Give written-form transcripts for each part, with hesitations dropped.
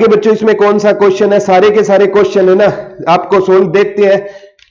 ये बच्चों इसमें कौन सा क्वेश्चन है, सारे के सारे क्वेश्चन है ना, आपको सोल्व देखते हैं।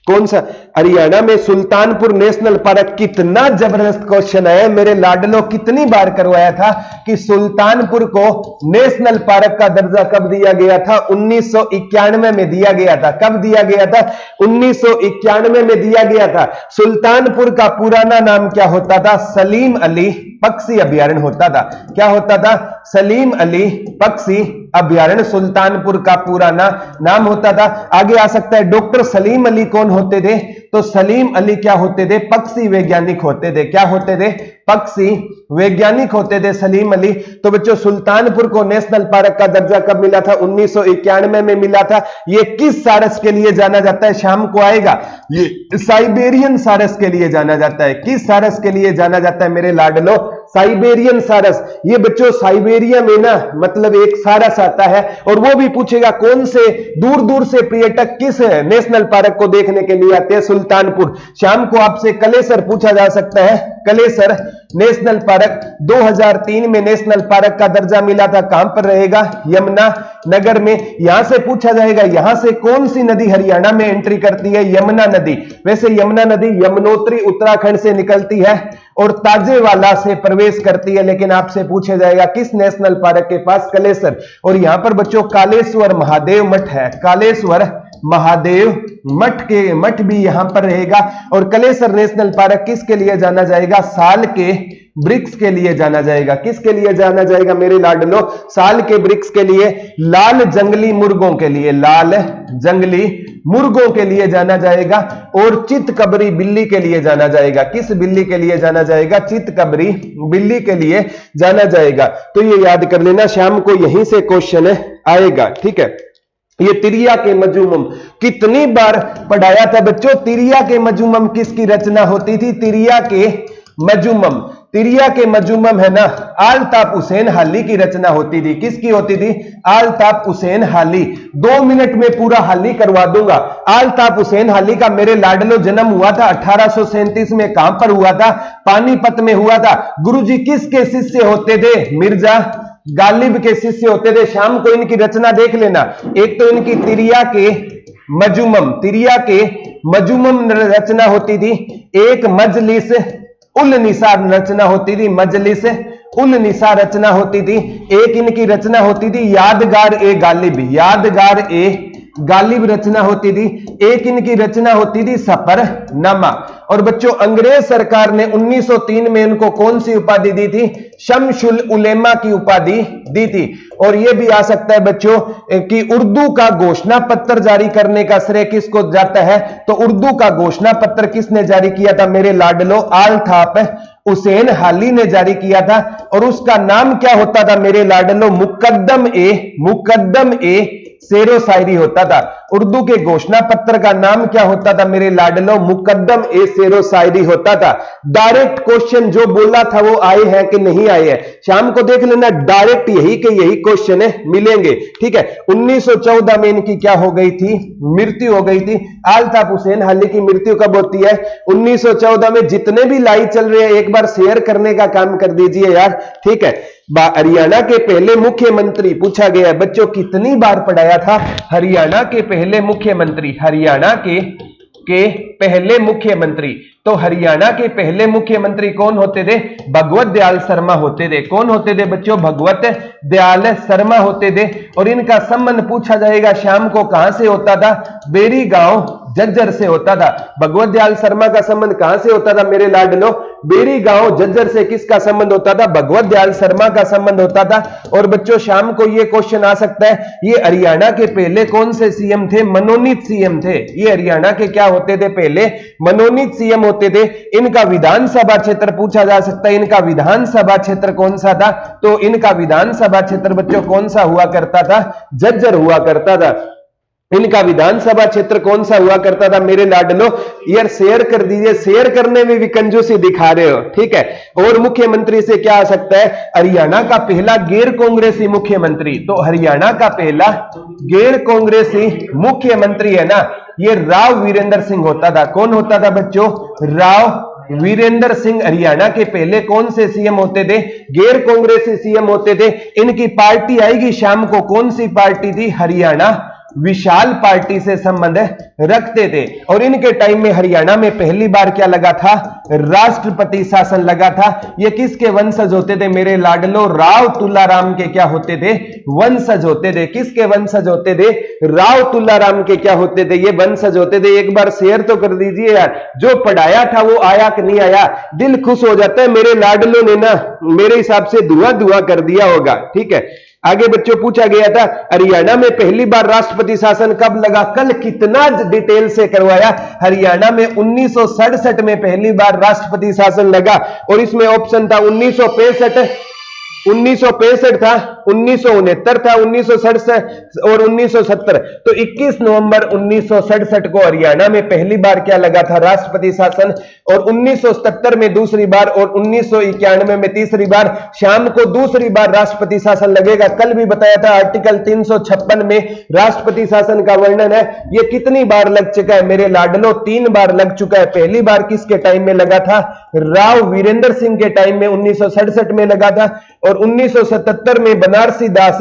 कौन सा, हरियाणा में सुल्तानपुर नेशनल पार्क, कितना जबरदस्त क्वेश्चन है मेरे लाडलो, कितनी बार करवाया था कि सुल्तानपुर को नेशनल पार्क का दर्जा कब दिया गया था, 1991 में दिया गया था। कब दिया गया था, 1991 में दिया गया था। सुल्तानपुर का पुराना नाम क्या होता था, सलीम अली पक्षी अभ्यारण्य होता था। क्या होता था, सलीम अली पक्षी अभ्यारण्य सुल्तानपुर का पुराना नाम होता था। आगे आ सकता है, डॉक्टर सलीम अली कौन होते थे, तो सलीम अली क्या होते थे, पक्षी वैज्ञानिक होते थे। क्या होते थे, पक्षी वैज्ञानिक होते थे सलीम अली। तो बच्चों सुल्तानपुर को नेशनल पार्क का दर्जा कब मिला था, 1991 में मिला था। ये किस सारस के लिए जाना जाता है, शाम को आएगा, ये साइबेरियन सारस के लिए जाना जाता है। किस सारस के लिए जाना जाता है मेरे लाडलो, साइबेरियन सारस। ये बच्चों साइबेरिया में ना मतलब एक सारस आता है, और वो भी पूछेगा कौन से दूर दूर से पर्यटक किस नेशनल पार्क को देखने के लिए आते हैं, सुल्तानपुर। शाम को आपसे कलेसर पूछा जा सकता है, कलेसर नेशनल पार्क 2003 में नेशनल पार्क का दर्जा मिला था। कहां पर रहेगा, यमुना नगर में। यहां से पूछा जाएगा यहां से कौन सी नदी हरियाणा में एंट्री करती है, यमुना नदी। वैसे यमुना नदी यमुनोत्री उत्तराखंड से निकलती है और ताजेवाला से प्रवेश करती है, लेकिन आपसे पूछा जाएगा किस नेशनल पार्क के पास, कलेसर। और यहां पर बच्चों कालेश्वर महादेव मठ है, कालेश्वर महादेव मठ भी यहां पर रहेगा। और कलेसर नेशनल पार्क किसके लिए जाना जाएगा, साल के वृक्ष के लिए जाना जाएगा। किसके लिए जाना जाएगा मेरे लाडलो, साल के वृक्ष के लिए, लाल जंगली मुर्गों के लिए, लाल जंगली मुर्गों के लिए जाना जाएगा। और चितकबरी बिल्ली के लिए जाना जाएगा। किस बिल्ली के लिए जाना जाएगा, चितकबरी बिल्ली के लिए जाना जाएगा। तो ये याद कर लेना, शाम को यहीं से क्वेश्चन आएगा, ठीक है। ये तिरिया के मजूमम कितनी बार पढ़ाया था बच्चों, तिरिया के मजूमम किसकी रचना होती थी, तिरिया के मजूमम, तिरिया के मजूमम है ना, आलताफ हुसैन हाली की रचना होती थी। किसकी होती थी, आलताफ हुसैन हाली। 2 मिनट में पूरा हाली करवा दूंगा। आलताफ हुसैन हाली का मेरे लाडलो जन्म हुआ था 1837 में। कहां पर हुआ था, पानीपत में हुआ था। गुरुजी किसके शिष्य होते थे, मिर्जा गालिब के शिष्य होते थे। शाम को इनकी रचना देख लेना, एक तो इनकी तिरिया के मजूमम, तिरिया के मजूमम रचना होती थी। एक मजलिस उल निसार रचना होती थी, मजलिस उल निसार रचना होती थी। एक इनकी रचना होती थी यादगार ए गालिब, यादगार ए गालिब रचना होती थी। एक इनकी रचना होती थी सफरनामा। और बच्चों अंग्रेज सरकार ने 1903 में इनको कौन सी उपाधि दी थी, शमशुल उलेमा की उपाधि दी थी। और यह भी आ सकता है बच्चों कि उर्दू का घोषणा पत्र जारी करने का श्रेय किसको जाता है, तो उर्दू का घोषणा पत्र किसने जारी किया था मेरे लाडलो, आलताफ हुसैन हाली ने जारी किया था। और उसका नाम क्या होता था मेरे लाडलो, मुकद्दम ए शेरो शायरी होता था। उर्दू के घोषणा पत्र का नाम क्या होता था मेरे लाडलो, मुकद्दम ए शेरो शायरी होता था। डायरेक्ट क्वेश्चन जो बोला था वो आए हैं कि नहीं आए हैं, शाम को देख लेना, डायरेक्ट यही के यही क्वेश्चन मिलेंगे, ठीक है। 1914 में इनकी क्या हो गई थी, मृत्यु हो गई थी। आलताफ हुसैन हाली की मृत्यु कब होती है, 1914 में। जितने भी लाइव चल रहे हैं एक बार शेयर करने का काम कर दीजिए यार, ठीक है। हरियाणा के पहले मुख्यमंत्री पूछा गया है बच्चों, कितनी बार पढ़ाया था, हरियाणा के पहले मुख्यमंत्री, हरियाणा के पहले मुख्यमंत्री। तो हरियाणा के पहले मुख्यमंत्री कौन होते थे, भगवत दयाल शर्मा होते थे। कौन होते थे बच्चों, भगवत दयाल शर्मा होते थे। और इनका संबंध पूछा जाएगा शाम को कहां से होता था, बेरी गांव जज्जर से होता था। भगवत दयाल शर्मा का संबंध कहां से होता था मेरे लाडलो, बेरी गांव जज्जर से। किसका संबंध होता था, भगवत दयाल शर्मा का संबंध होता था। और बच्चों शाम को यह क्वेश्चन आ सकता है, ये हरियाणा के पहले कौन से सीएम थे, मनोनीत सीएम थे। ये हरियाणा के क्या होते थे, पहले मनोनीत सीएम होते थे। इनका विधानसभा क्षेत्र पूछा जा सकता है, इनका विधानसभा क्षेत्र कौन सा था, तो इनका विधानसभा क्षेत्र बच्चों कौन सा हुआ करता था, जज्जर हुआ करता था। इनका विधानसभा क्षेत्र कौन सा हुआ करता था मेरे लाडलो, यार शेयर कर दीजिए, शेयर करने में भी कंजूसी दिखा रहे हो, ठीक है। और मुख्यमंत्री से क्या आ सकता है, हरियाणा का पहला गैर कांग्रेसी मुख्यमंत्री। तो हरियाणा का पहला गैर कांग्रेसी मुख्यमंत्री है ना, ये राव वीरेंद्र सिंह होता था। कौन होता था बच्चों, राव वीरेंद्र सिंह हरियाणा के पहले कौन से सीएम होते थे? गैर कांग्रेसी सीएम होते थे। इनकी पार्टी आएगी शाम को, कौन सी पार्टी थी? हरियाणा विशाल पार्टी से संबंध रखते थे। और इनके टाइम में हरियाणा में पहली बार क्या लगा था? राष्ट्रपति शासन लगा था। ये किसके वंशज होते थे मेरे लाडलो? राव तुलाराम के क्या होते थे? वंशज होते थे। किसके वंशज होते थे? राव तुलाराम के क्या होते थे? ये वंशज होते थे। एक बार शेयर तो कर दीजिए यार, जो पढ़ाया था वो आया कि नहीं आया? दिल खुश हो जाता है। मेरे लाडलो ने ना मेरे हिसाब से धुआं धुआं कर दिया होगा। ठीक है, आगे बच्चों पूछा गया था हरियाणा में पहली बार राष्ट्रपति शासन कब लगा? कल कितना डिटेल से करवाया। हरियाणा में 1967 में पहली बार राष्ट्रपति शासन लगा। और इसमें ऑप्शन था 1965 था, 1969 था, 1967 और 1970। तो 21 नवंबर 1967 को हरियाणा में पहली बार क्या लगा था? राष्ट्रपति शासन। और 1977 में दूसरी बार और 1991 में तीसरी बार। शाम को दूसरी बार राष्ट्रपति शासन लगेगा। कल भी बताया था आर्टिकल 356 में राष्ट्रपति शासन का वर्णन है। ये कितनी बार लग चुका है मेरे लाडलो? 3 बार लग चुका है। पहली बार किसके टाइम में लगा था? राव वीरेंद्र सिंह के टाइम में 1967 में लगा था। और 1977 में बनारसी दास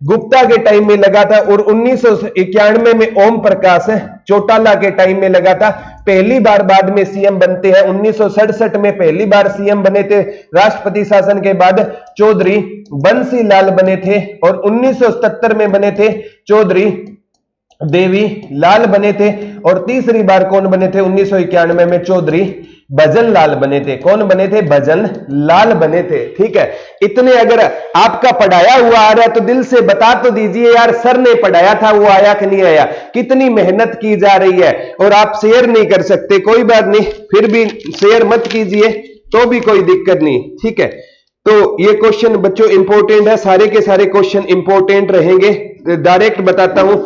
गुप्ता के टाइम में लगा था। और 1991 में ओम प्रकाश चौटाला के टाइम में लगा था। पहली बार बाद में सीएम बनते हैं। 1967 में पहली बार सीएम बने थे राष्ट्रपति शासन के बाद, चौधरी बंसी लाल बने थे। और 1977 में बने थे चौधरी देवी लाल बने थे। और तीसरी बार कौन बने थे? 1991 में चौधरी भजन लाल बने थे। कौन बने थे? भजन लाल बने थे। ठीक है, इतने अगर आपका पढ़ाया हुआ आ रहा है तो दिल से बता तो दीजिए यार, सर ने पढ़ाया था वो आया कि नहीं आया? कितनी मेहनत की जा रही है। और आप शेयर नहीं कर सकते, कोई बात नहीं, फिर भी शेयर मत कीजिए तो भी कोई दिक्कत नहीं। ठीक है, तो ये क्वेश्चन बच्चों इंपॉर्टेंट है, सारे के सारे क्वेश्चन इंपॉर्टेंट रहेंगे। डायरेक्ट बताता हूं,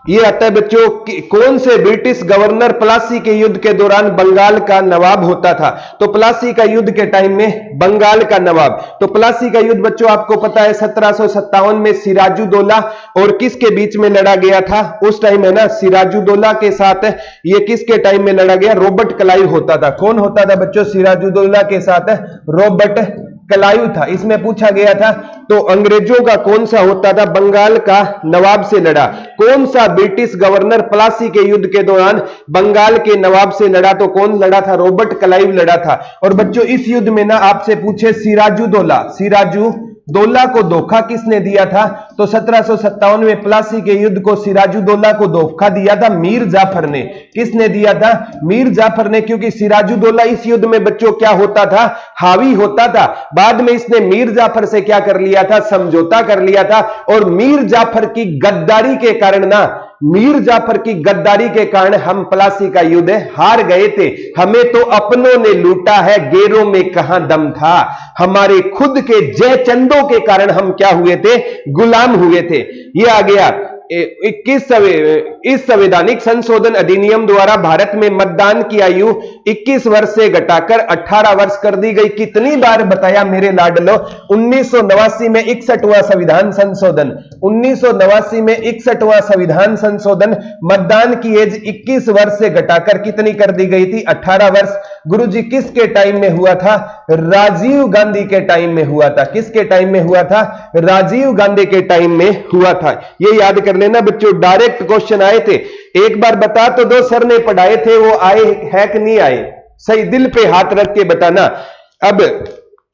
ये आता है बच्चों कौन से ब्रिटिश गवर्नर प्लासी के युद्ध के दौरान बंगाल का नवाब होता था? तो प्लासी का युद्ध के टाइम में बंगाल का नवाब, तो प्लासी का युद्ध बच्चों आपको पता है 1757 में सिराजुद्दौला और किसके बीच में लड़ा गया था? उस टाइम है ना सिराजुद्दौला के साथ। ये किसके टाइम में लड़ा गया? रॉबर्ट क्लाइव होता था। कौन होता था बच्चों? सिराजुद्दौला के साथ रॉबर्ट क्लाइव था। इसमें पूछा गया था तो अंग्रेजों का कौन सा होता था? बंगाल का नवाब से लड़ा। कौन सा ब्रिटिश गवर्नर प्लासी के युद्ध के दौरान बंगाल के नवाब से लड़ा? तो कौन लड़ा था? रॉबर्ट क्लाइव लड़ा था। और बच्चों इस युद्ध में ना आपसे पूछे सिराजुद्दौला को धोखा किसने दिया था? तो 1757 में प्लासी के युद्ध को सिराजुद्दौला को धोखा दिया था मीर जाफर ने। किसने दिया था? मीर जाफर ने, क्योंकि सिराजुद्दौला इस युद्ध में बच्चों क्या होता था? हावी होता था। बाद में इसने मीर जाफर से क्या कर लिया था? समझौता कर लिया था। और मीर जाफर की गद्दारी के कारण हम प्लासी का युद्ध हार गए थे। हमें तो अपनों ने लूटा है, गैरों में कहां दम था। हमारे खुद के जयचंदों के कारण हम क्या हुए थे? गुलाम हुए थे। ये आ गया। इस संवैधानिक संशोधन अधिनियम द्वारा भारत में मतदान की आयु 21 वर्ष से घटाकर 18 वर्ष कर दी गई। कितनी बार बताया मेरे लाडलो? 1989 में 61वां संविधान संशोधन, 1989 में 61वां संविधान संशोधन, मतदान की एज 21 वर्ष से घटाकर कितनी कर दी गई थी? 18 वर्ष। गुरुजी किसके टाइम में हुआ था? राजीव गांधी के टाइम में हुआ था। किसके टाइम में हुआ था? राजीव गांधी के टाइम में हुआ था। ये याद कर लेना बच्चों, डायरेक्ट क्वेश्चन आए थे। एक बार बता तो दो, सर ने पढ़ाए थे वो आए है कि नहीं आए? सही दिल पे हाथ रख के बताना। अब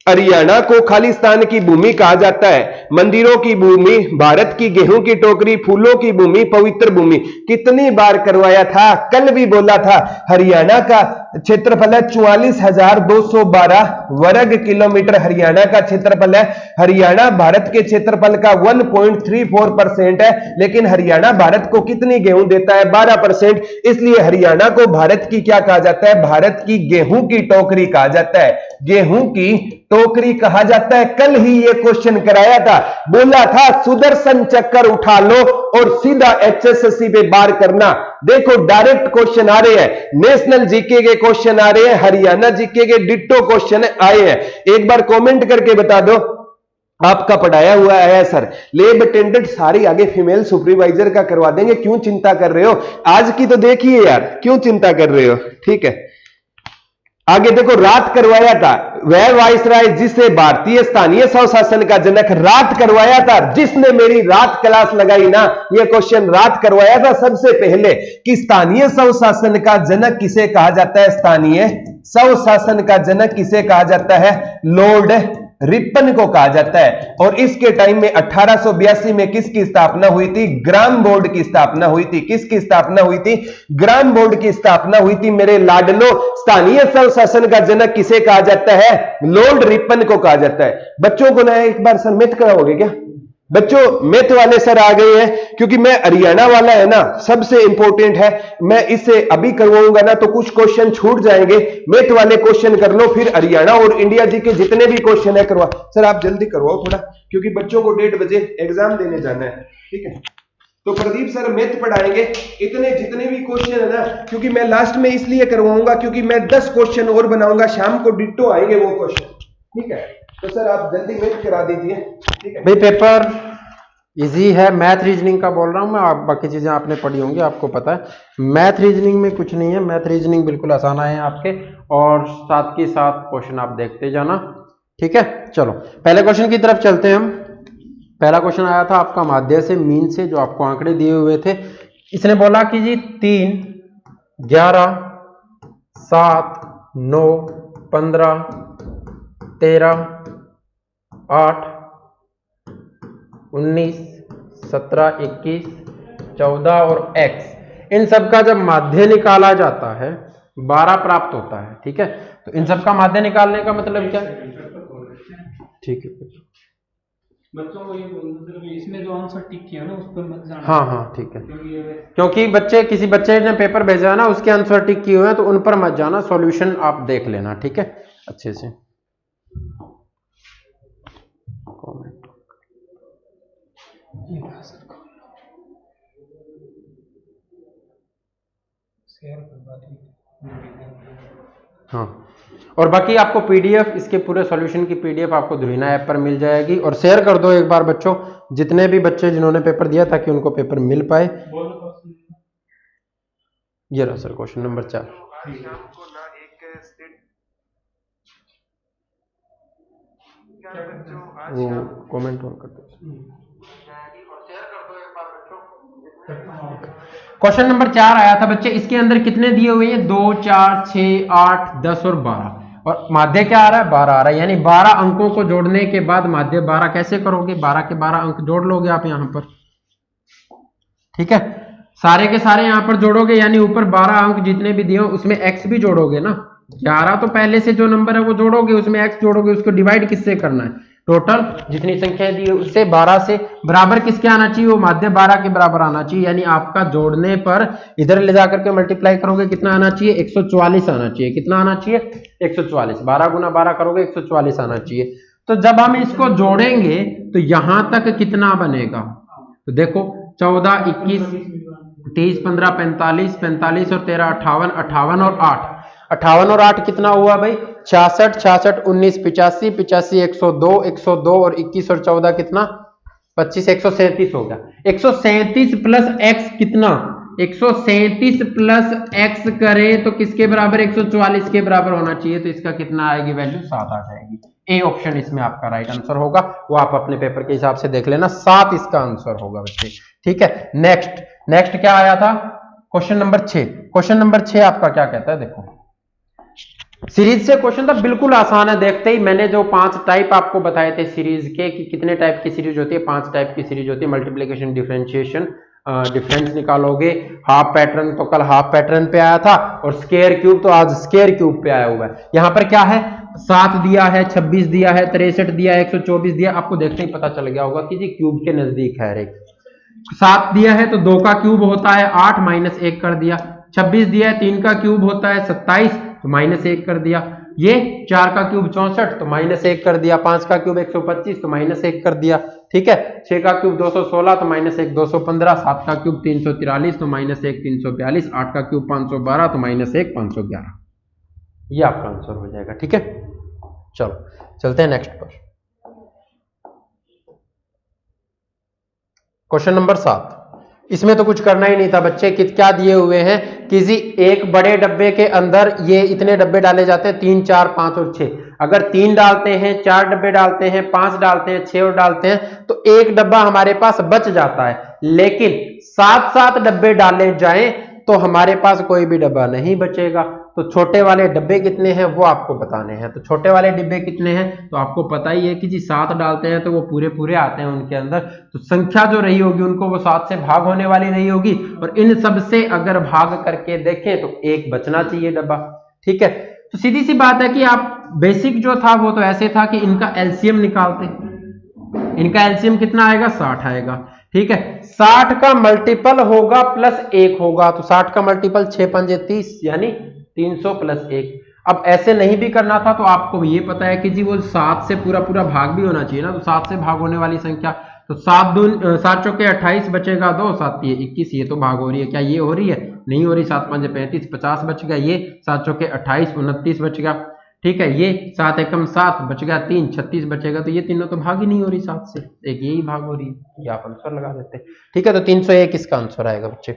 हरियाणा को खालिस्तान की भूमि कहा जाता है, मंदिरों की भूमि, भारत की गेहूं की टोकरी, फूलों की भूमि, पवित्र भूमि। कितनी बार करवाया था? कल भी बोला था। हरियाणा का क्षेत्रफल है 44,212 वर्ग किलोमीटर। हरियाणा का क्षेत्रफल है। हरियाणा भारत के क्षेत्रफल का 1.34% है, लेकिन हरियाणा भारत को कितनी गेहूं देता है? 12%। इसलिए हरियाणा को भारत की क्या कहा जाता है? भारत की गेहूं की टोकरी कहा जाता है। गेहूं की टोकरी कहा जाता है। कल ही ये क्वेश्चन कराया था, बोला था सुदर्शन चक्कर उठा लो और सीधा एचएसएससी पे बार करना। देखो डायरेक्ट क्वेश्चन आ रहे हैं, नेशनल जीके के क्वेश्चन आ रहे हैं, हरियाणा जीके के डिट्टो क्वेश्चन आए हैं। एक बार कमेंट करके बता दो आपका पढ़ाया हुआ है सर, लेब अटेंडेंट सारी आगे फीमेल सुपरवाइजर का करवा देंगे, क्यों चिंता कर रहे हो? आज की तो देखिए यार, क्यों चिंता कर रहे हो? ठीक है, आगे देखो, रात करवाया था वह वाइसराय जिसे भारतीय स्थानीय स्वशासन का जनक, रात करवाया था, जिसने मेरी रात क्लास लगाई ना, ये क्वेश्चन रात करवाया था सबसे पहले कि स्थानीय स्वशासन का जनक किसे कहा जाता है? स्थानीय स्वशासन का जनक किसे कहा जाता है? लॉर्ड रिपन को कहा जाता है। और इसके टाइम में 1882 में किसकी स्थापना हुई थी? ग्राम बोर्ड की स्थापना हुई थी। किसकी स्थापना हुई थी? ग्राम बोर्ड की स्थापना हुई थी। मेरे लाडलो, स्थानीय स्वशासन का जनक किसे कहा जाता है? लॉर्ड रिपन को कहा जाता है। बच्चों को ना एक बार सर मैथ कराओगे क्या? बच्चों मैथ वाले सर आ गए हैं, क्योंकि मैं हरियाणा वाला है ना, सबसे इंपॉर्टेंट है। मैं इसे अभी करवाऊंगा ना तो कुछ क्वेश्चन छूट जाएंगे, मैथ वाले क्वेश्चन कर लो, फिर हरियाणा और इंडिया जी के जितने भी क्वेश्चन है करवा। सर आप जल्दी करवाओ थोड़ा, क्योंकि बच्चों को 1:30 बजे एग्जाम देने जाना है। ठीक है, तो प्रदीप सर मैथ पढ़ाएंगे, इतने जितने भी क्वेश्चन है ना, क्योंकि मैं लास्ट में इसलिए करवाऊंगा क्योंकि मैं 10 क्वेश्चन और बनाऊंगा, शाम को डिट्टो आएंगे वो क्वेश्चन। ठीक है, तो सर आप जल्दी मैथ करा दीजिए। ठीक है भाई, पेपर इजी है, मैथ रीजनिंग का बोल रहा हूं मैं, आप बाकी चीजें आपने पढ़ी होंगी, आपको पता है। मैथ रीजनिंग में कुछ नहीं है, मैथ रीजनिंग बिल्कुल आसान है आपके, और साथ के साथ क्वेश्चन आप देखते जाना। ठीक है, चलो पहले क्वेश्चन की तरफ चलते हैं हम। पहला क्वेश्चन आया था आपका माध्य से, मीन से, जो आपको आंकड़े दिए हुए थे। इसने बोला कि जी 3, 11, 7, 9, 15, 13, 8, 19, 17, 21, 14 और x, इन सब का जब माध्य निकाला जाता है 12 प्राप्त होता है। ठीक है, तो इन सब का माध्य निकालने का मतलब क्या है? ठीक है बच्चों को ये इसमें जो आंसर टिक किया ना उस पर मत जाना। हाँ ठीक है, क्योंकि बच्चे, किसी बच्चे ने पेपर भेजा है ना, उसके आंसर टिक किए हुए हैं, तो उन पर मत जाना, सॉल्यूशन आप देख लेना। ठीक है, अच्छे से। हाँ, और बाकी आपको पीडीएफ, इसके पूरे सॉल्यूशन की पीडीएफ आपको धुरीना ऐप पर मिल जाएगी। और शेयर कर दो एक बार बच्चों, जितने भी बच्चे जिन्होंने पेपर दिया, ताकि उनको पेपर मिल पाए। ये रहा सर क्वेश्चन नंबर 4। वो कमेंट और कर दो। क्वेश्चन नंबर 4 आया था बच्चे, इसके अंदर कितने दिए हुए हैं? 2, 4, 6, 8, 10 और 12, और माध्य क्या आ रहा है? 12 आ रहा है, यानी 12 अंकों को जोड़ने के बाद माध्य 12 कैसे करोगे? 12 के 12 अंक जोड़ लोगे आप यहां पर। ठीक है, सारे के सारे यहां पर जोड़ोगे, यानी ऊपर 12 अंक जितने भी दिए हो उसमें x भी जोड़ोगे ना। 11 तो पहले से जो नंबर है वो जोड़ोगे, उसमें x जोड़ोगे, उसको डिवाइड किससे करना है? टोटल जितनी संख्या दी है उससे 12 से बराबर किसके आना चाहिए? वो माध्य 12 के बराबर आना चाहिए, यानी आपका जोड़ने पर इधर ले जाकर के मल्टीप्लाई करोगे, कितना आना चाहिए? 144 आना चाहिए। कितना आना चाहिए? 144। 12 गुना 12 करोगे 144 आना चाहिए। तो जब हम इसको जोड़ेंगे तो यहां तक कितना बनेगा? तो देखो 14, 21, 30, 15, 45, 45 और 13 58, 58 और 8, 58 और 8 कितना हुआ भाई? 66, 66, 19, 85, 85, 102, 102 और 21 और 14 कितना? 25, 137 हो गया। 137 प्लस x कितना? 137 प्लस x करें तो किसके बराबर? 144 के बराबर होना चाहिए, तो इसका कितना आएगी वैल्यू? 7 आ जाएगी। ए ऑप्शन इसमें आपका राइट आंसर होगा, वो आप अपने पेपर के हिसाब से देख लेना, 7 इसका आंसर होगा बच्चे। ठीक है, नेक्स्ट क्या आया था? Question number 6। क्वेश्चन नंबर 6 आपका क्या कहता है? देखो, सीरीज से क्वेश्चन था, बिल्कुल आसान है। देखते ही मैंने जो 5 टाइप आपको बताए थे सीरीज के, कि कितने टाइप की सीरीज होती है? 5 टाइप की सीरीज होती है। मल्टीप्लिकेशन, डिफरेंशिएशन, डिफरेंस निकालोगे, हाफ पैटर्न तो कल हाफ पैटर्न पे आया था, और स्क्वायर क्यूब तो आज स्क्वायर क्यूब पे आया हुआ है। यहां पर क्या है? 7 दिया है, 26 दिया है, 63 दिया है, 124 दिया। आपको देखते ही पता चल गया होगा कि जी क्यूब के नजदीक है। 7 दिया है तो 2 का क्यूब होता है 8, माइनस 1 कर दिया। 26 दिया है, 3 का क्यूब होता है 27, तो माइनस 1 कर दिया। ये 4 का क्यूब 64, तो माइनस 1 कर दिया। 5 का क्यूब 125, तो माइनस 1 कर दिया। ठीक है, 6 का क्यूब 216, तो माइनस 1 215। 7 का क्यूब 343, तो माइनस 1 342। 8 का क्यूब 512, तो माइनस 1 511। ये आपका आंसर हो जाएगा। ठीक है, चलो चलते हैं नेक्स्ट पर। क्वेश्चन नंबर 7, इसमें तो कुछ करना ही नहीं था बच्चे। क्या दिए हुए हैं, किसी एक बड़े डब्बे के अंदर ये इतने डब्बे डाले जाते हैं, 3, 4, 5 और 6। अगर 3 डालते हैं, 4 डब्बे डालते हैं, 5 डालते हैं, 6 और डालते हैं तो एक डब्बा हमारे पास बच जाता है। लेकिन 7-7 डब्बे डाले जाएं तो हमारे पास कोई भी डब्बा नहीं बचेगा। तो छोटे वाले डब्बे कितने हैं वो आपको बताने हैं। तो छोटे वाले डिब्बे कितने हैं तो आपको पता ही है कि जी 7 डालते हैं तो वो पूरे पूरे आते हैं उनके अंदर। तो संख्या जो रही होगी उनको वो 7 से भाग होने वाली रही होगी, और इन सब से अगर भाग करके देखें तो एक बचना चाहिए डब्बा। ठीक है, तो सीधी सी बात है कि आप बेसिक जो था वो तो ऐसे था कि इनका एलसीएम निकालते। इनका एलसीएम कितना आएगा, 60 आएगा। ठीक है, 60 का मल्टीपल होगा प्लस 1 होगा, तो 60 का मल्टीपल 6 पंजे 30 यानी 300 प्लस 1। अब ऐसे नहीं भी करना था तो आपको ये पता है कि जी वो 7 से पूरा पूरा भाग भी होना चाहिए ना, तो 7 से भाग होने वाली संख्या, तो 7 चौके 28 बचेगा 2, 7 21, ये तो भाग हो रही है। क्या ये हो रही है, नहीं हो रही। 7 पंजे 35, 50 बच गया। ये 7 चौके 28, 29 बच गया। ठीक है, ये 7 एकम 7 बच गया 3, 36 बचेगा। तो ये तीनों तो भाग ही नहीं हो रही 7 से, एक यही भाग हो रही है। ये आप आंसर लगा देते हैं। ठीक है, तो 301 इसका आंसर आएगा बच्चे।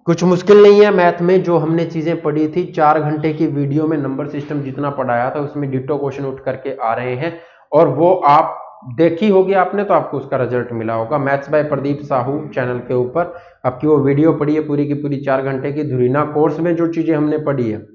कुछ मुश्किल नहीं है मैथ में, जो हमने चीजें पढ़ी थी 4 घंटे की वीडियो में नंबर सिस्टम जितना पढ़ाया था उसमें डिटो क्वेश्चन उठ करके आ रहे हैं, और वो आप देखी होगी आपने तो आपको उसका रिजल्ट मिला होगा। Maths by Pradeep Sahu channel के ऊपर आपकी वो वीडियो पड़ी है पूरी की पूरी 4 घंटे की। धुरीना कोर्स में जो चीजें हमने पढ़ी है,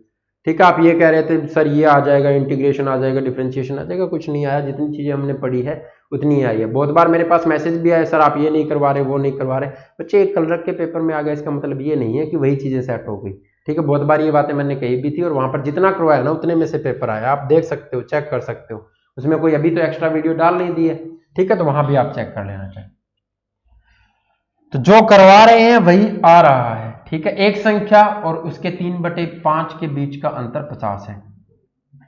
ठीक है, आप ये कह रहे थे सर ये आ जाएगा, इंटीग्रेशन आ जाएगा, डिफरेंशिएशन आ जाएगा, कुछ नहीं आया। जितनी चीजें हमने पढ़ी है उतनी आई है। बहुत बार मेरे पास मैसेज भी आया, सर आप ये नहीं करवा रहे, वो नहीं करवा रहे। बच्चे एक कल रख के पेपर में आ गया, इसका मतलब ये नहीं है कि वही चीजें सेट हो गई। ठीक है, बहुत बार ये बातें मैंने कही भी थी, और वहां पर जितना करवाया ना उतने में से पेपर आया। आप देख सकते हो, चेक कर सकते हो, उसमें कोई अभी तो एक्स्ट्रा वीडियो डाल नहीं दी है। ठीक है, तो वहां भी आप चेक कर लेना चाहिए। तो जो करवा रहे हैं वही आ रहा है। ठीक है, एक संख्या और उसके 3/5 के बीच का अंतर 50 है।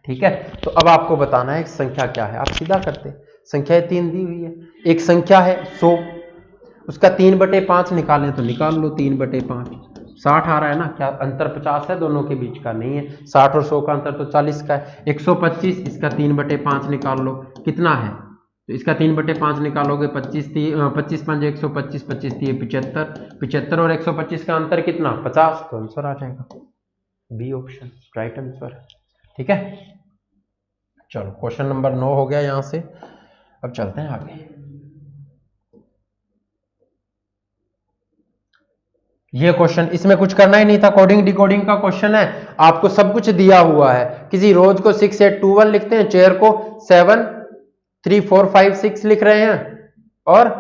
ठीक है, तो अब आपको बताना है संख्या क्या है। आप सीधा करते, संख्या 3 दी हुई है, एक संख्या है 100, उसका 3/5 निकालें तो निकाल लो 3/5, 60 आ रहा है ना। क्या अंतर 50 है दोनों के बीच का, नहीं है। 60 और 100 का अंतर तो 40 का है। 125, इसका 3/5 निकाल लो, कितना है, तो इसका 3/5 निकालोगे 25 पंजे 125, 25 75, 75 और 125 का अंतर कितना, 50, तो आंसर आ जाएगा बी ऑप्शन, राइट आंसर। ठीक है, चलो क्वेश्चन नंबर 9 हो गया यहां से। अब चलते हैं आगे। ये क्वेश्चन, इसमें कुछ करना ही नहीं था, कोडिंग डिकोडिंग का क्वेश्चन है। आपको सब कुछ दिया हुआ है। किसी रोज को 6821 लिखते हैं, चेयर को 7 3 4 5 6 लिख रहे हैं, और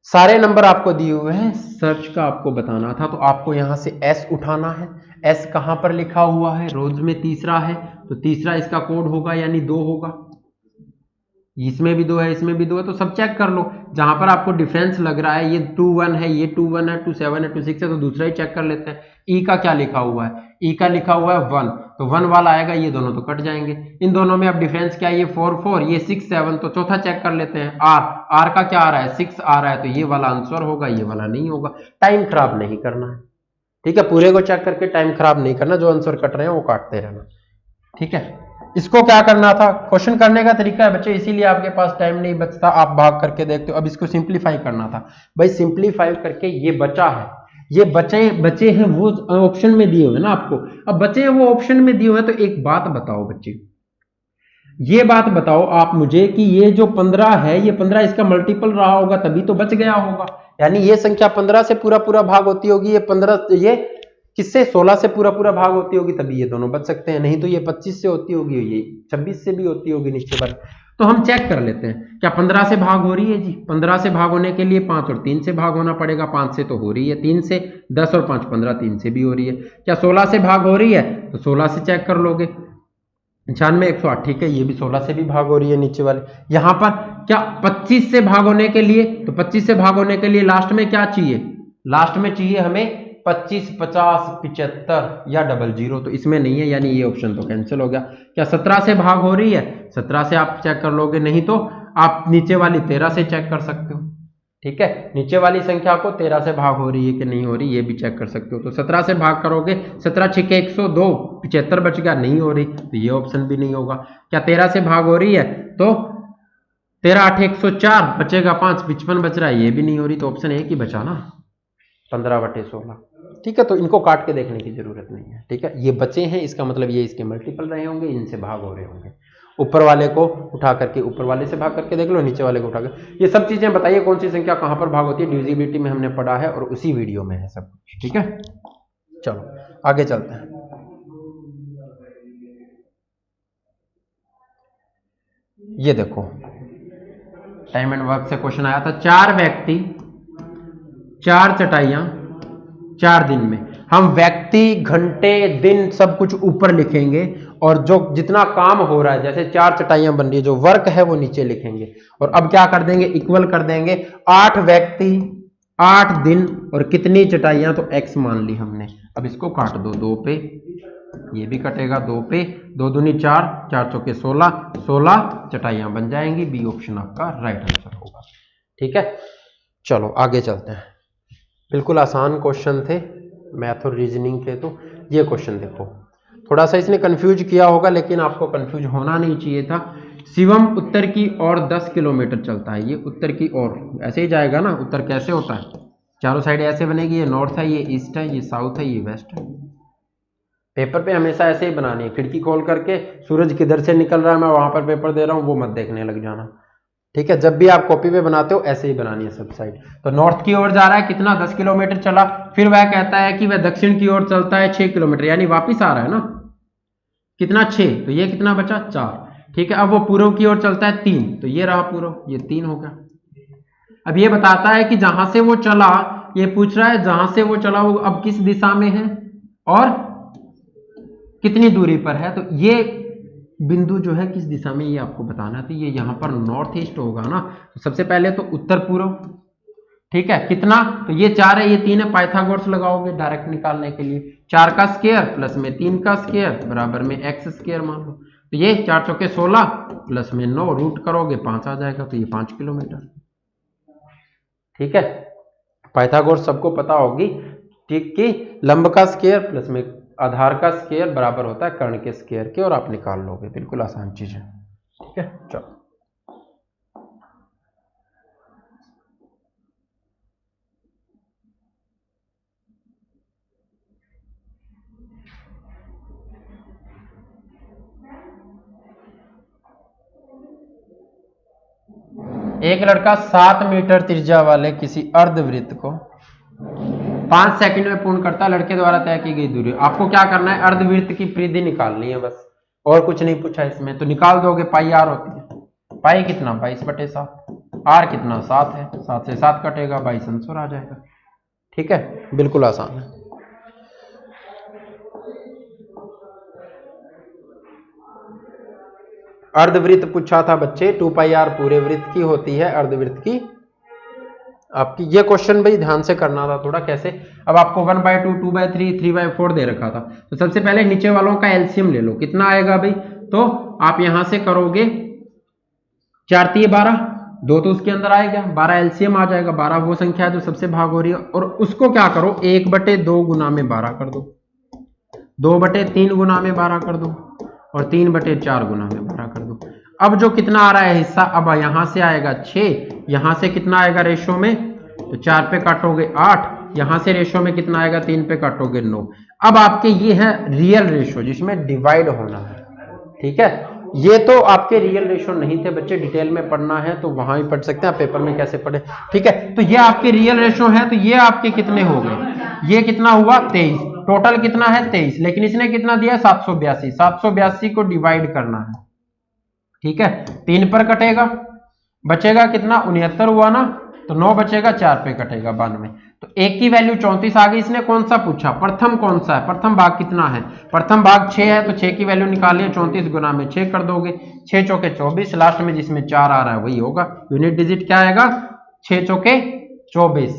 सारे नंबर आपको दिए हुए हैं। सर्च का आपको बताना था, तो आपको यहां से एस उठाना है। एस कहां पर लिखा हुआ है, रोज में तीसरा है, तो तीसरा इसका कोड होगा यानी 2 होगा। इसमें भी 2 है, इसमें भी 2 है, तो सब चेक कर लो। जहां पर आपको डिफरेंस लग रहा है, ये 2 1 है, ये 2 1 है, 2 7 है, 2 6 है, तो दूसरा ही चेक कर लेते हैं। ई का क्या लिखा हुआ है, ई का लिखा हुआ है 1, तो 1 वाला आएगा, ये दोनों तो कट जाएंगे। इन दोनों में अब डिफरेंस क्या है, ये 4 4, ये 6 7, तो चौथा चेक कर लेते हैं। आर, आर का क्या आ रहा है, 6 आ रहा है, तो ये वाला आंसर होगा, ये वाला नहीं होगा। टाइम खराब नहीं करना है। ठीक है, पूरे को चेक करके टाइम खराब नहीं करना, जो आंसर कट रहे हैं वो काटते रहना। ठीक है, इसको क्या करना था, क्वेश्चन करने का तरीका है बच्चे, इसीलिए आपके पास टाइम नहीं बचता, आप भाग करके देखते हो। अब इसको सिंप्लीफाई करना था भाई, सिंप्लीफाई करके ये बचा है, ये बचे हैं वो ऑप्शन में दिए हुए ना आपको। अब बचे हैं वो ऑप्शन में दिए हुए, तो एक बात बताओ बच्चे, ये बात बताओ आप मुझे कि ये जो 15 है, ये 15 इसका मल्टीपल रहा होगा तभी तो बच गया होगा। यानी ये संख्या 15 से पूरा पूरा भाग होती होगी, ये 15 ये किससे 16 से पूरा पूरा भाग होती होगी, तभी ये दोनों बच सकते हैं। नहीं तो ये 25 से होती होगी, ये 26 से भी होती होगी नीचे पर। तो हम चेक कर लेते हैं, क्या 15 से भाग हो रही है जी। 15 से भाग होने के लिए 5 और 3 से भाग होना पड़ेगा। 5 से तो हो रही है, 3 से 10 और 5 15, 3 से भी हो रही है। क्या 16 से भाग हो रही है, तो 16 से चेक कर लोगे, 96 108, ठीक है, ये भी 16 से भी भाग हो रही है नीचे वाले। यहां पर क्या 25 से भाग होने के लिए, तो 25 से भाग होने के लिए लास्ट में क्या चाहिए, लास्ट में चाहिए हमें 25 50 75 या 00, तो इसमें नहीं है, यानी ये ऑप्शन तो कैंसिल हो गया। क्या 17 से भाग हो रही है, 17 से आप चेक कर लोगे, नहीं तो आप नीचे वाली 13 से चेक कर सकते हो। ठीक है, नीचे वाली संख्या को 13 से भाग हो रही है कि नहीं हो रही, ये भी चेक कर सकते हो। तो 17 से भाग करोगे, 17 6 102, 75 बच गया, नहीं हो रही, तो ये ऑप्शन भी नहीं होगा। क्या 13 से भाग हो रही है, तो 13 8 104, बचेगा 5, 55 बच रहा है, ये भी नहीं हो रही, तो ऑप्शन ए की बचा ना, 15/16। ठीक है, तो इनको काट के देखने की जरूरत नहीं है। ठीक है, ये बचे हैं, इसका मतलब ये इसके मल्टीपल रहे होंगे, इनसे भाग हो रहे होंगे। ऊपर वाले को उठा करके ऊपर वाले से भाग करके देख लो, नीचे वाले को उठा कर, ये सब चीजें बताइए कौन सी संख्या कहां पर भाग होती है, डिविजिबिलिटी में हमने पढ़ा है और उसी वीडियो में है सब कुछ। ठीक है, चलो आगे चलते हैं। ये देखो, टाइम एंड वर्क से क्वेश्चन आया था, 4 व्यक्ति 4 चटाइयां 4 दिन में। हम व्यक्ति, घंटे, दिन सब कुछ ऊपर लिखेंगे और जो जितना काम हो रहा है, जैसे 4 चटाइयां बन रही है, जो वर्क है वो नीचे लिखेंगे। और अब क्या कर देंगे, इक्वल कर देंगे, 8 व्यक्ति 8 दिन और कितनी चटाइयां, तो x मान ली हमने। अब इसको काट दो, 2 पे, ये भी कटेगा 2 पे, 2 दूनी 4, 4 चौके 16, 16 चटाइयां बन जाएंगी। बी ऑप्शन आपका राइट आंसर होगा। ठीक है, चलो आगे चलते हैं। बिल्कुल आसान क्वेश्चन थे, मैथ और रीजनिंग थे। तो ये क्वेश्चन देखो, थोड़ा सा इसने कंफ्यूज किया होगा, लेकिन आपको कंफ्यूज होना नहीं चाहिए था। शिवम उत्तर की ओर 10 किलोमीटर चलता है, ये उत्तर की ओर ऐसे ही जाएगा ना, उत्तर कैसे होता है, चारों साइड ऐसे बनेगी, ये नॉर्थ है, ये ईस्ट है, ये साउथ है, ये वेस्ट है। पेपर पे हमेशा ऐसे ही बनानी है, खिड़की खोल करके सूरज किधर से निकल रहा है, मैं वहां पर पेपर दे रहा हूं, वो मत देखने लग जाना। ठीक है, जब भी आप कॉपी पे बनाते हो ऐसे ही बनानी है सब साइड। तो नॉर्थ की ओर जा रहा है, कितना, 10 किलोमीटर चला, फिर वह कहता है कि वह दक्षिण की ओर चलता है 6 किलोमीटर, यानी वापिस आ रहा है ना, कितना, 6, तो ये कितना बचा, 4। ठीक है, अब वो पूर्व की ओर चलता है 3, तो ये रहा पूर्व, ये 3 हो गया। अब ये बताता है कि जहां से वो चला, ये पूछ रहा है जहां से वो चला वो अब किस दिशा में है और कितनी दूरी पर है। तो ये बिंदु जो है किस दिशा में, ये आपको बताना है। तो ये यहां पर नॉर्थ ईस्ट होगा ना, तो सबसे पहले तो उत्तर पूर्व। ठीक है, कितना, तो ये 4 है, ये 3 है, पाइथागोरस लगाओगे डायरेक्ट निकालने के लिए, 4 का स्क्वायर प्लस में 3 का स्क्वायर बराबर में x स्क्वायर मान लो। तो ये 4 चौके 16 प्लस में 9, रूट करोगे 5 आ जाएगा, तो ये 5 किलोमीटर। ठीक है, पाइथागोरस सबको पता होगी। ठीक, कि लंब का स्क्वायर प्लस में आधार का स्क्वायर बराबर होता है कर्ण के स्क्वायर के, और आप निकाल लोगे, बिल्कुल आसान चीज है। ठीक है, चलो एक लड़का 7 मीटर त्रिज्या वाले किसी अर्धवृत्त को 5 सेकंड में पूर्ण करता है। लड़के द्वारा तय की गई दूरी, आपको क्या करना है, अर्धवृत्त की परिधि निकालनी है बस, और कुछ नहीं पूछा इसमें। तो निकाल दोगे, पाई आर होती है, पाई कितना 22/7, आर कितना 7 है, 7 से 7 कटेगा, 22 आंसर आ जाएगा। ठीक है, बिल्कुल आसान है। अर्धवृत्त पूछा था बच्चे, 2πr पूरे वृत्त की होती है, अर्धवृत्त की आपकी। ये क्वेश्चन भाई ध्यान से करना था थोड़ा, कैसे, अब आपको 1/2, 2/3, 3/4 दे रखा था। तो सबसे पहले नीचे वालों का एलसीएम ले लो, कितना आएगा भाई, तो आप यहां से करोगे 4 × 12, 2 तो उसके अंदर आएगा, 12 एलसीएम आ जाएगा, 12 वो संख्या है जो सबसे भाग हो रही है, और उसको क्या करो, 1/2 गुना में 12 कर दो, 2/3 गुना में 12 कर दो, और 3/4 गुना में 12 कर दो। अब जो कितना आ रहा है हिस्सा, अब यहां से आएगा 6, यहां से कितना आएगा रेशो में, तो 4 पे काटोगे 8, यहां से रेशो में कितना आएगा, 3 पे काटोगे 9। अब आपके ये है रियल रेशो जिसमें डिवाइड होना है। ठीक है, ये तो आपके रियल रेशो नहीं थे बच्चे, डिटेल में पढ़ना है तो वहां भी पढ़ सकते हैं, पेपर में कैसे पढ़े। ठीक है, तो ये आपके रियल रेशो है, तो ये आपके कितने हो गए, ये कितना हुआ 23, टोटल कितना है 23, लेकिन इसने कितना दिया 782, 782 को डिवाइड करना है। ठीक है, 3 पर कटेगा, बचेगा कितना 69 हुआ ना, तो 9 बचेगा, 4 पे कटेगा 92, तो एक की वैल्यू 34 आ गई। इसने कौन सा पूछा, प्रथम कौन सा है, प्रथम भाग कितना है, प्रथम भाग 6 है, तो 6 की वैल्यू निकालिए, 34 गुना में 6 कर दोगे, 6 चौके 24, लास्ट में जिसमें 4 आ रहा है वही होगा। यूनिट डिजिट क्या आएगा, 6 चौके 24,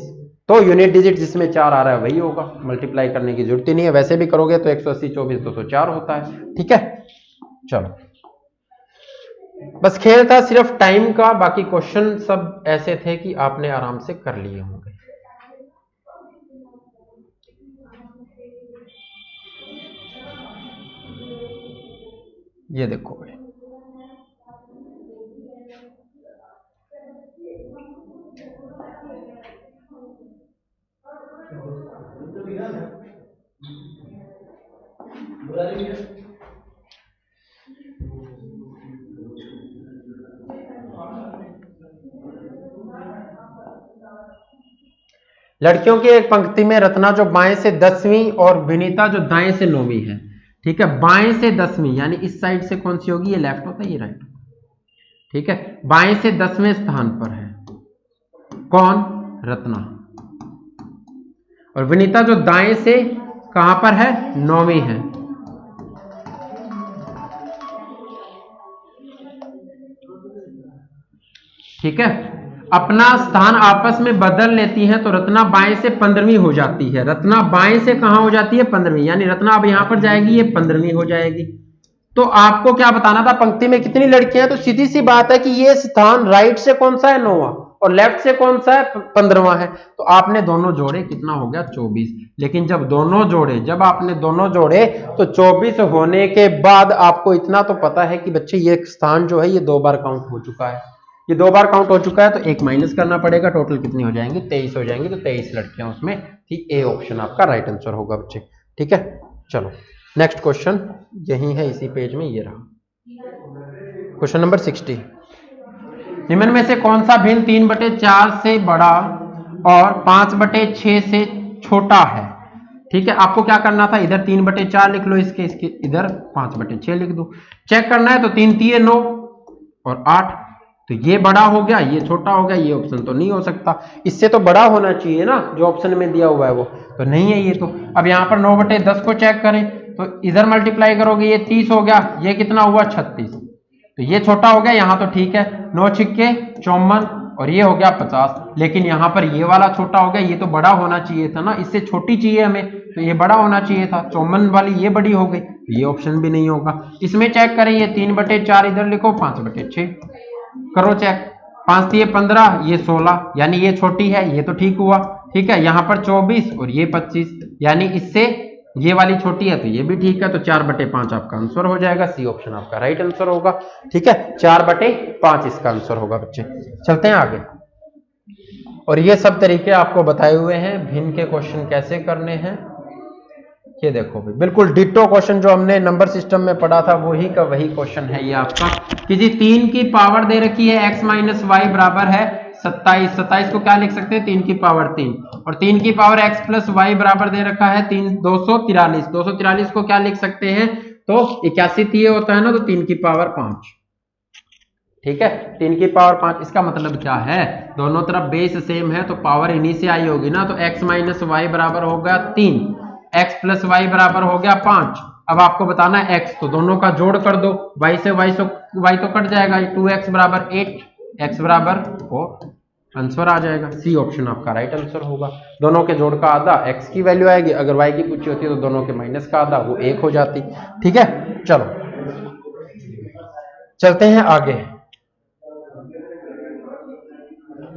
तो यूनिट डिजिट जिसमें 4 आ रहा है वही होगा, मल्टीप्लाई करने की जरूरत ही नहीं है, वैसे भी करोगे तो 180 24 204 होता है। ठीक है, चलो बस खेल था सिर्फ टाइम का, बाकी क्वेश्चन सब ऐसे थे कि आपने आराम से कर लिए होंगे। ये देखो भाई, लड़कियों की एक पंक्ति में रत्ना जो बाएं से 10वीं और विनीता जो दाएं से 9वीं है। ठीक है, बाएं से 10वीं यानी इस साइड से कौन सी होगी, ये लेफ्ट होता है, ये राइट। ठीक है, बाएं से 10वें स्थान पर है कौन, रत्ना, और विनीता जो दाएं से कहां पर है, 9वीं है। ठीक है, अपना स्थान आपस में बदल लेती हैं तो रत्ना बाएं से 15वीं हो जाती है। रत्ना बाएं से कहां हो जाती है, 15वीं, यानी रत्ना अब यहां पर जाएगी, ये 15वीं हो जाएगी। तो आपको क्या बताना था, पंक्ति में कितनी लड़कियां, तो सीधी सी बात है कि ये स्थान राइट से कौन सा है, 9वां, और लेफ्ट से कौन सा है, 15वां है। तो आपने दोनों जोड़े, कितना हो गया, 24। लेकिन जब आपने दोनों जोड़े तो 24 होने के बाद आपको इतना तो पता है कि बच्चे ये स्थान जो है ये 2 बार काउंट हो चुका है। ये 2 बार काउंट हो चुका है तो 1 माइनस करना पड़ेगा, टोटल कितनी हो जाएंगी, 23 हो जाएंगी। तो 23 लड़कियां उसमें थी, ए ऑप्शन आपका राइट आंसर होगा बच्चे। ठीक है, चलो नेक्स्ट क्वेश्चन यही है, इसी पेज में ये रहा क्वेश्चन नंबर 60। निम्न में से कौन सा भिन्न 3/4 से बड़ा और 5/6 से छोटा है। ठीक है, आपको क्या करना था, इधर 3/4 लिख लो, इसके इधर 5/6 लिख दो। चेक करना है तो 3 3 9 और 8, तो ये बड़ा हो गया, ये छोटा हो गया, ये ऑप्शन तो नहीं हो सकता, इससे तो बड़ा होना चाहिए ना, जो ऑप्शन में दिया हुआ है वो तो नहीं है ये। तो अब यहाँ पर 9/10 को चेक करें तो इधर मल्टीप्लाई करोगे, ये 30 हो गया, ये कितना हुआ, 36, तो ये छोटा हो गया, यहाँ तो ठीक है, 9 छिक्के 54 और ये हो गया 50। लेकिन यहाँ पर ये वाला छोटा हो गया, ये तो बड़ा होना चाहिए था ना, इससे छोटी चाहिए हमें, तो ये बड़ा होना चाहिए था, 54 वाली ये बड़ी हो गई, ये ऑप्शन भी नहीं होगा। इसमें चेक करें, ये 3/4 इधर लिखो, 5/6 करो चेक, 5 3 15, ये 16, यानी ये छोटी है, ये तो ठीक हुआ। ठीक है, यहाँ पर 24 और ये 25, यानी इससे ये वाली छोटी है, तो ये भी ठीक है। तो 4/5 आपका आंसर हो जाएगा, सी ऑप्शन आपका राइट आंसर होगा। ठीक है, 4/5 इसका आंसर होगा बच्चे। चलते हैं आगे, और ये सब तरीके आपको बताए हुए हैं भिन्न के क्वेश्चन कैसे करने हैं। ये देखो भाई, बिल्कुल डिटो क्वेश्चन जो हमने नंबर सिस्टम में पढ़ा था वही का वही क्वेश्चन है ये आपका, कि जी 3 की पावर दे रखी है x - y बराबर है 27। 27 को क्या लिख सकते हैं, 3 की पावर 3, और 3 की पावर x + y बराबर दे रखा है 243। 243 को क्या लिख सकते हैं, तो 81 ये होता है ना, तो 3 की पावर 5। ठीक है, 3 की पावर 5, इसका मतलब क्या है, दोनों तरफ बेस सेम है तो पावर इन्हीं से आई होगी ना। तो x - y बराबर हो गया 3, x + y बराबर हो गया 5। अब आपको बताना है x, तो दोनों का जोड़ कर दो, y से y तो कट जाएगा, 2x बराबर 8, x बराबर 4, आंसर आ जाएगा, सी ऑप्शन आपका राइट आंसर होगा। दोनों के जोड़ का आधा x की वैल्यू आएगी, अगर y की पूछी होती तो दोनों के माइनस का आधा, वो 1 हो जाती। ठीक है, चलो चलते हैं आगे।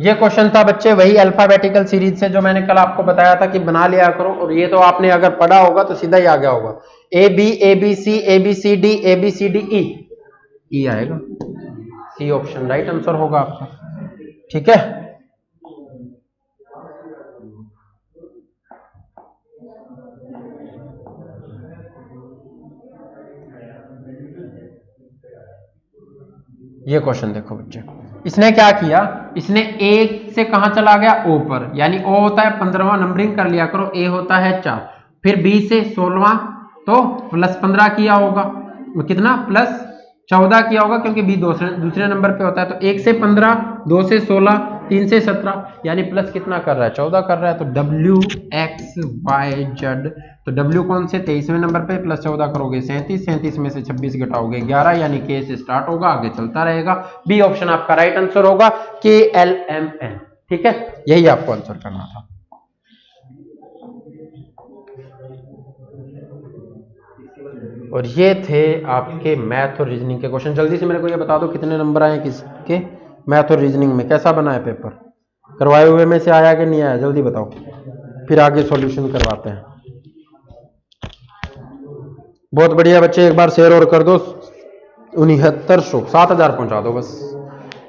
ये क्वेश्चन था बच्चे वही अल्फाबेटिकल सीरीज से जो मैंने कल आपको बताया था कि बना लिया करो, और ये तो आपने अगर पढ़ा होगा तो सीधा ही आ गया होगा, AB ABC ABCD ABCD E आएगा, सी ऑप्शन राइट आंसर होगा आपका। ठीक है, ये क्वेश्चन देखो बच्चे, इसने क्या किया, इसने ए से कहां चला गया, ओ पर, यानी ओ होता है 15वां, नंबरिंग कर लिया करो, ए होता है 4, फिर बी से 16वां तो +15 किया होगा, कितना +14 किया होगा, क्योंकि बी दूसरे नंबर पे होता है। तो 1 से 15, 2 से 16, 3 से 17, यानी प्लस कितना कर रहा है, 14 कर रहा है। तो WXYZ, तो W कौन से, 23वें नंबर पे, +14 करोगे 37, 37 में से 26 घटाओगे 11, यानी K से स्टार्ट होगा, आगे चलता रहेगा। बी ऑप्शन आपका राइट आंसर होगा, KLMN। ठीक है, यही आपको आंसर करना था। और ये थे आपके मैथ और रीजनिंग के क्वेश्चन। जल्दी से मेरे को ये बता दो कितने नंबर आए किसके मैथ और रीजनिंग में, कैसा बना है पेपर, करवाए हुए में से आया कि नहीं आया, जल्दी बताओ, फिर आगे सॉल्यूशन करवाते हैं। बहुत बढ़िया बच्चे, एक बार शेयर और कर दो, 6900 7000 पहुंचा दो बस।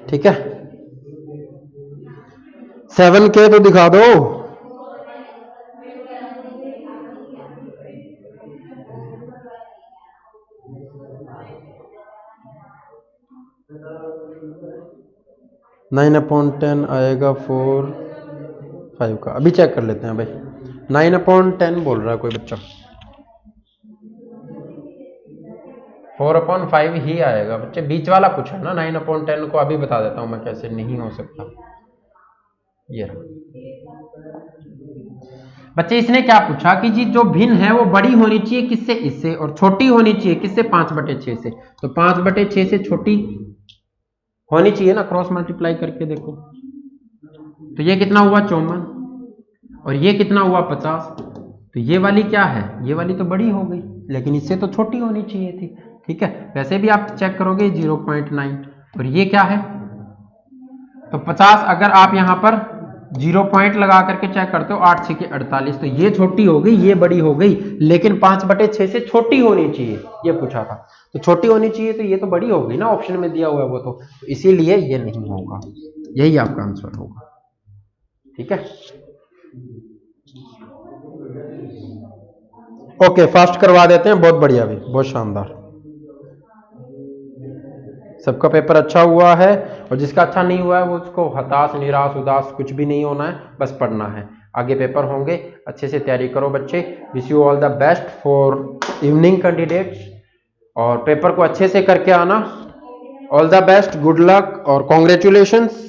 ठीक है, 7K तो दिखा दो। नाइन अपॉन 10 आएगा 4/5 का। अभी चेक कर लेते हैं भाई। 9/10 बोल रहा है कोई बच्चा। 4/5 ही आएगा बच्चे, बीच वाला पूछा ना। 9/10 को अभी बता देता हूं मैं कैसे नहीं हो सकता। ये रहा बच्चे, इसने क्या पूछा कि जी जो भिन्न है वो बड़ी होनी चाहिए किससे, इससे, और छोटी होनी चाहिए किससे, 5/6 से। तो 5/6 से छोटी होनी चाहिए ना, क्रॉस मल्टीप्लाई करके देखो। तो ये कितना हुआ 54, और ये कितना हुआ 50। तो ये वाली क्या है, ये वाली तो बड़ी हो गई, लेकिन इससे तो छोटी होनी चाहिए थी। ठीक है, वैसे भी आप चेक करोगे 0.9, और ये क्या है, तो 50। अगर आप यहां पर 0 पॉइंट लगा करके चेक करते हो, 8 6 48, तो ये छोटी हो गई, ये बड़ी हो गई, लेकिन 5/6 से छोटी होनी चाहिए, ये पूछा था। तो छोटी होनी चाहिए, तो ये तो बड़ी हो गई ना, ऑप्शन में दिया हुआ है वो तो इसीलिए ये नहीं होगा। यही आपका आंसर होगा। ठीक है, ओके, फास्ट करवा देते हैं। बहुत बढ़िया भी, बहुत शानदार। सबका पेपर अच्छा हुआ है, और जिसका अच्छा नहीं हुआ है वो उसको हताश, निराश, उदास कुछ भी नहीं होना है, बस पढ़ना है। आगे पेपर होंगे, अच्छे से तैयारी करो बच्चे। Wish you all the best for evening candidates, और पेपर को अच्छे से करके आना। All the best, good luck और कॉन्ग्रेचुलेशंस।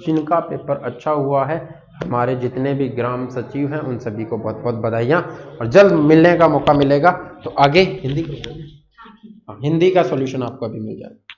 जिनका पेपर अच्छा हुआ है, हमारे जितने भी ग्राम सचिव हैं उन सभी को बहुत बहुत बधाइयाँ, और जल्द मिलने का मौका मिलेगा। तो आगे हिंदी का सॉल्यूशन आपको अभी मिल जाएगा।